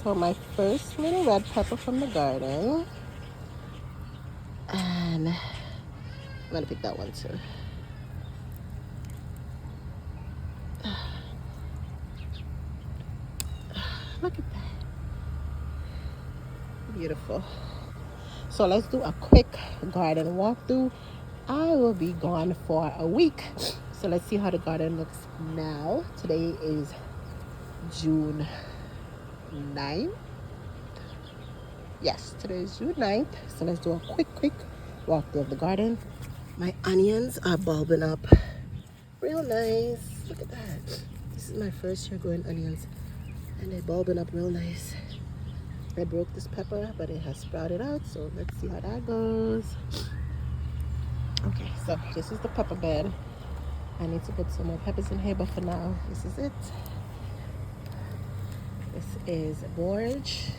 So my first little red pepper from the garden. And I'm gonna pick that one too. Look at that. Beautiful. So let's do a quick garden walkthrough. I will be gone for a week. So let's see how the garden looks now. Today is June 9th. Yes, today is June 9th. So let's do a quick walkthrough of the garden. My onions are bulbing up real nice. Look at that. This is my first year growing onions and they're bulbing up real nice. I broke this pepper, but it has sprouted out, so let's see how that goes. Okay, so this is the pepper bed. I need to put some more peppers in here, but for now, this is it. This is borage.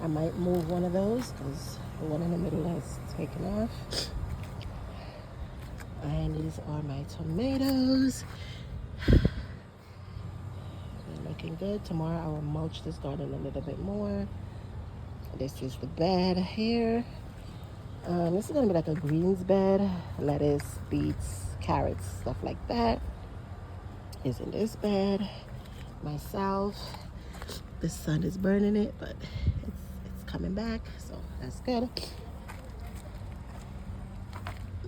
I might move one of those because the one in the middle has taken off. And these are my tomatoes. They're looking good. Tomorrow I will mulch this garden a little bit more. This is the bed here. This is gonna be like a greens bed. Lettuce, beets, carrots, stuff like that is in this bed. Myself. The sun is burning it, but it's coming back, so that's good.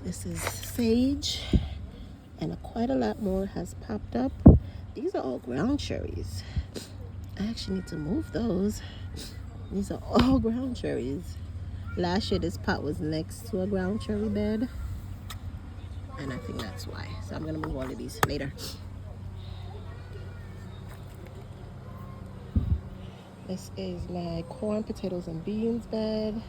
This is sage, and quite a lot more has popped up. These are all ground cherries. I actually need to move those. These are all ground cherries. Last year this pot was next to a ground cherry bed, and I think that's why. So I'm gonna move all of these later. This is my corn, potatoes, and beans bed.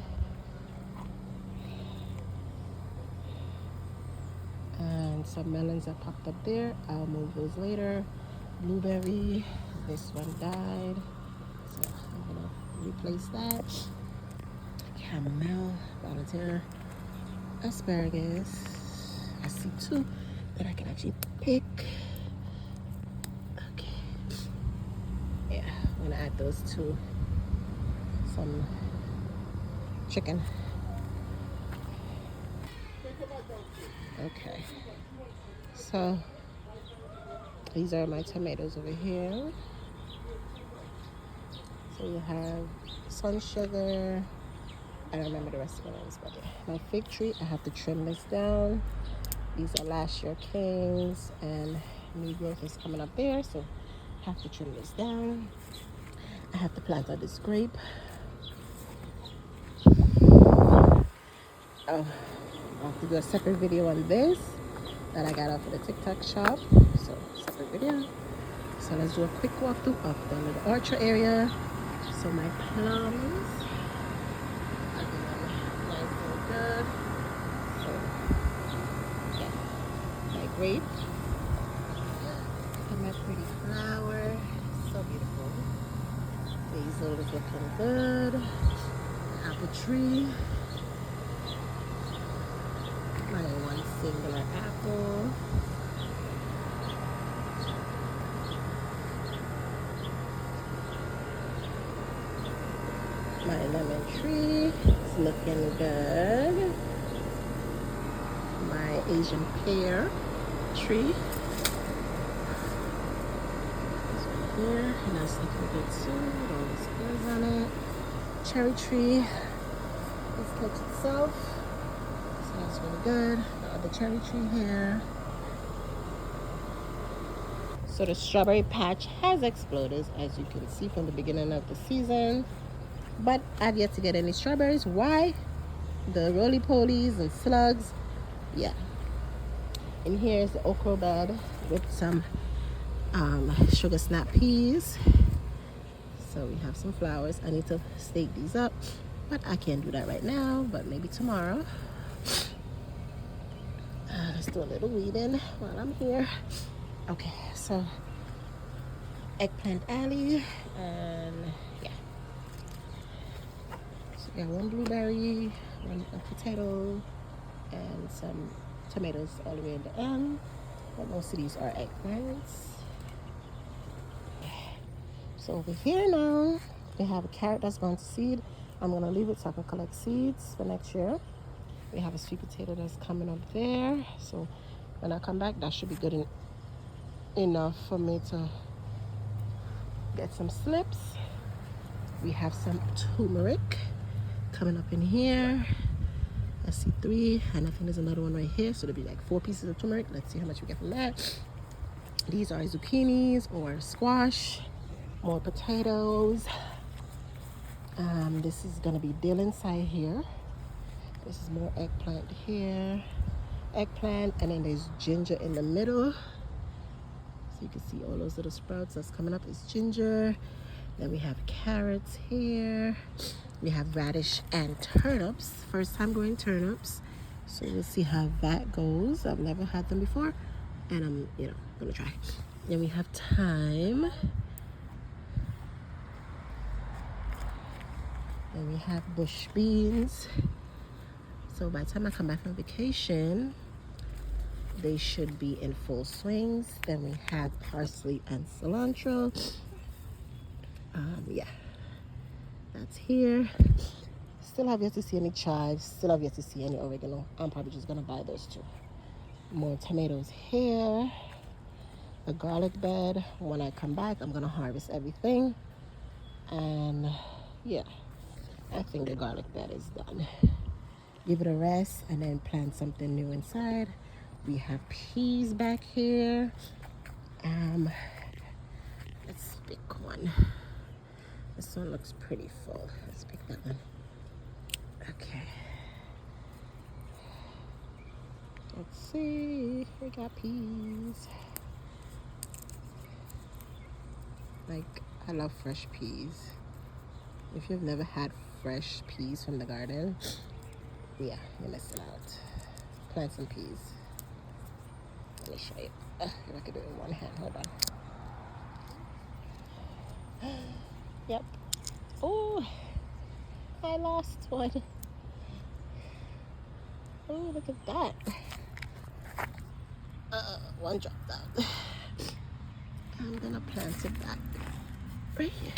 And some melons that popped up there. I'll move those later. Blueberry, this one died. So I'm gonna replace that. Chamomile, volunteer, asparagus. I see two that I can actually pick. Okay. Yeah, I'm gonna add those to some chicken. Okay. So these are my tomatoes over here. So you have sun sugar. I don't remember the rest of the names, but yeah. My fig tree, I have to trim this down. These are last year kings, and new growth is coming up there, so I have to trim this down. I have to plant out this grape. Oh, I have to do a separate video on this that I got off of the TikTok shop. So separate video. So let's do a quick walkthrough of the little orchard area. So my plums are doing nice and good. So yeah, my grape. And my pretty flower. So beautiful. Basil is looking good. Apple tree. My one singular apple. My lemon tree is looking good. My Asian pear tree is right here, and that's looking good too. All those pears on it. Cherry tree has touched itself. That's really good. The other cherry tree here. So the strawberry patch has exploded, as you can see from the beginning of the season. But I've yet to get any strawberries. Why? The roly-polies and slugs. Yeah. And here's the okra bed with some sugar snap peas. So we have some flowers. I need to stake these up, but I can't do that right now, but maybe tomorrow. Let's do a little weeding while I'm here. Okay, so eggplant alley, and yeah. So we got one blueberry, one potato, and some tomatoes all the way at the end. But most of these are eggplants. So over here now, We have a carrot that's going to seed. I'm going to leave it so I can collect seeds for next year. We have a sweet potato that's coming up there. So when I come back, that should be good enough for me to get some slips. We have some turmeric coming up in here. I see 3, and I think there's another one right here. So there'll be like 4 pieces of turmeric. Let's see how much we get from that. These are zucchinis or squash. More potatoes. This is gonna be dill inside here. This is more eggplant here. Eggplant, and then there's ginger in the middle. So you can see all those little sprouts that's coming up is ginger. Then we have carrots here. We have radish and turnips. First time growing turnips. So we'll see how that goes. I've never had them before, and I'm, gonna try. Then we have thyme. And we have bush beans. So by the time I come back from vacation, they should be in full swings. Then we have parsley and cilantro. Yeah, that's here. Still have yet to see any chives. Still have yet to see any oregano. I'm probably just gonna buy those 2. More tomatoes here. A garlic bed. When I come back, I'm gonna harvest everything. And yeah, I think the garlic bed is done. Give it a rest and then plant something new inside. We have peas back here. Let's pick one. This one looks pretty full. Let's pick that one. Okay. Let's see. We got peas. Like, I love fresh peas. If you've never had fresh peas from the garden, yeah, you're missing out. Plant some peas. Let me show you. If I could do it in one hand. Hold on. Yep. Oh, I lost one. Oh, look at that. One dropped out. I'm gonna plant it back right here.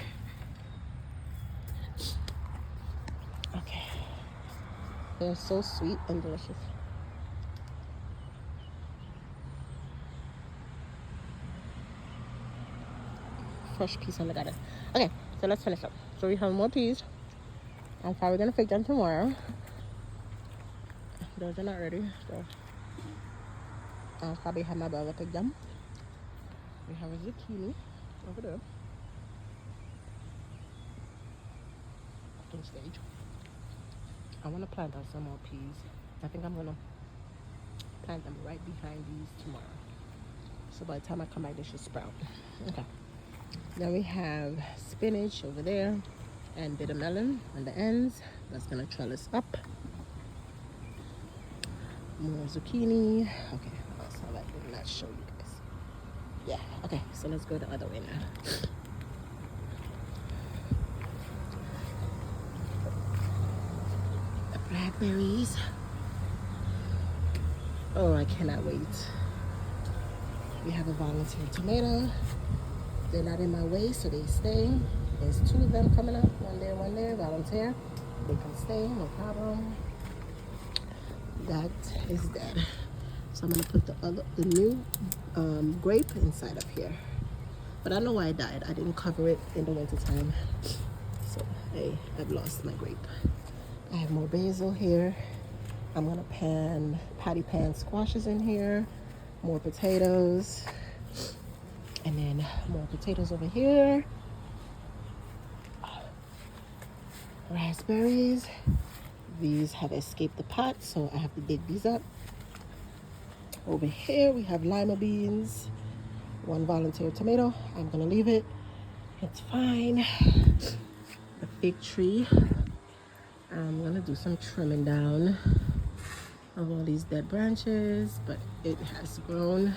Okay. They're so sweet and delicious. Fresh peas on the garden. Okay, so let's finish up. So we have more peas. I'm probably gonna pick them tomorrow. Those are not ready, so I'll probably have my brother pick them. We have a zucchini over there. Stage. I want to plant out some more peas. I think I'm going to plant them right behind these tomorrow. So by the time I come back, they should sprout. Okay. Then we have spinach over there and bitter melon on the ends. That's going to trellis up. More zucchini. Okay, that's how that did not show you guys. Yeah, okay, so let's go the other way now. Blackberries. Oh, I cannot wait. We have a volunteer tomato. They're not in my way, so they stay. There's 2 of them coming up. One there, volunteer. They can stay, no problem. That is dead. So I'm gonna put the new grape inside of here. But I know why it died. I didn't cover it in the winter time. So I've lost my grape. I have more basil here. I'm gonna patty pan squashes in here. More potatoes. And then more potatoes over here. Raspberries. These have escaped the pot, so I have to dig these up. Over here we have lima beans. 1 volunteer tomato. I'm gonna leave it. It's fine. The fig tree. I'm gonna do some trimming down of all these dead branches, but it has grown.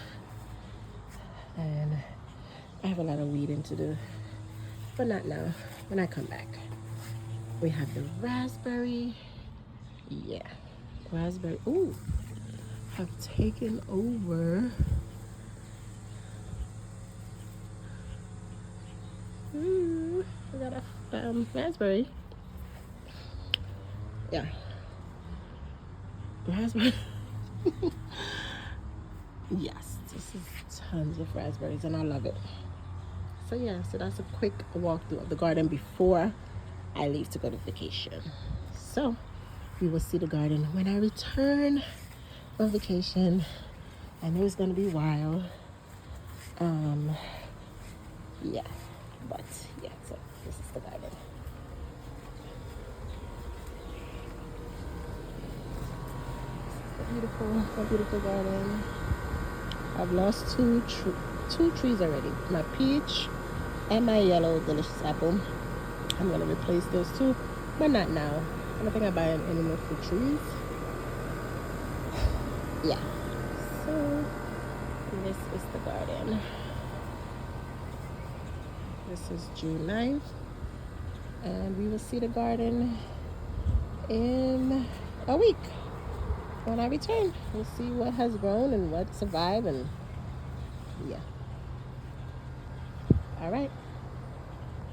And I have a lot of weeding to do, but not now, when I come back. We have the raspberry. Yeah, raspberry. Ooh, have taken over. Ooh, I got a raspberry. Yeah, raspberry. Yes, this is tons of raspberries and I love it. So yeah, so that's a quick walkthrough of the garden before I leave to go to vacation. So we will see the garden when I return on vacation. I know it's gonna be wild. Yeah, but yeah, so this is the garden. A beautiful garden. I've lost two trees already. My peach and my yellow delicious apple. I'm gonna replace those two, but not now. I don't think I buy any more fruit trees. Yeah. So this is the garden. This is June 9th, and we will see the garden in a week. When I return, we'll see what has grown and what survived, and yeah. All right.